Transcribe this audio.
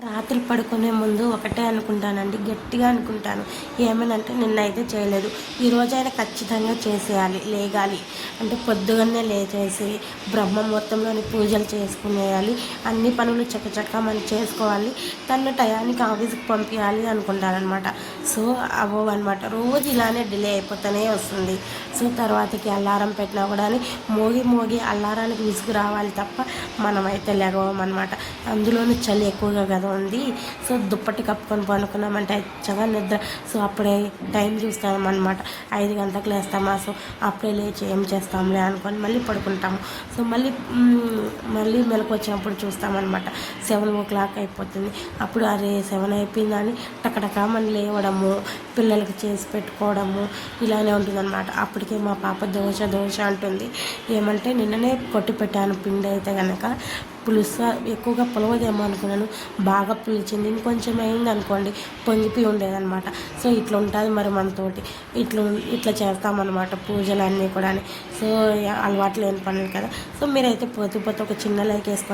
రాత్రి పడుకునే ముందు ఒకటే అనుకుంటానండి, గట్టిగా అనుకుంటాను. ఏమనంటే నిన్నైతే చేయలేదు, ఈరోజైనా ఖచ్చితంగా చేసేయాలి, లేగాలి అంటే పొద్దుగానే లేచేసి బ్రహ్మముహూర్తంలోని పూజలు చేసుకునేయాలి, అన్ని పనులు చకచకా మనం చేసుకోవాలి, తను టయానికి ఆఫీస్కి పంపించాలి అనుకుంటానమాట. సో అవ్వనమాట, రోజు ఇలానే డిలే అయిపోతూనే వస్తుంది. సో తర్వాతకి అలారం పెట్టినా కూడా మోగి అల్లారానికి విసుగు రావాలి తప్ప మనమైతే లెగవమన్నమాట. అందులోనూ చలి ఎక్కువగా కదా ఉంది. సో దుప్పటి కప్పుకొని పనుకున్నామంటే చక్కగా నిద్ర. సో అప్పుడే టైం చూస్తామన్నమాట, 5 గంటలకు లేస్తామా, సో అప్పుడే లేచి ఏం చేస్తాంలే అనుకొని మళ్ళీ పడుకుంటాము. సో మళ్ళీ మెలకు వచ్చినప్పుడు చూస్తామన్నమాట, 7 o'clock అయిపోతుంది. అప్పుడు అరే 7 అయిపోయిందని టకటకా మళ్ళీ లేవడము, పిల్లలకి చేసి పెట్టుకోవడము ఇలానే ఉంటుందన్నమాట. అప్పటికే మా పాప దోశ అంటుంది. ఏమంటే నిన్ననే కొట్టి పెట్టాను పిండి అయితే కనుక, పులుసు ఎక్కువగా పులవదేమో అనుకున్నాను, బాగా పులిచింది. ఇంకొంచెం అయింది అనుకోండి పొంగిపోయి ఉండేదన్నమాట. సో ఇట్లా ఉంటుంది మరి మనతోటి, ఇట్లా చేస్తామన్నమాట పూజలు అన్నీ కూడా. సో అలవాటు లేని పనులు కదా. సో మీరైతే పోతే ఒక చిన్న లైక్ వేసుకోండి.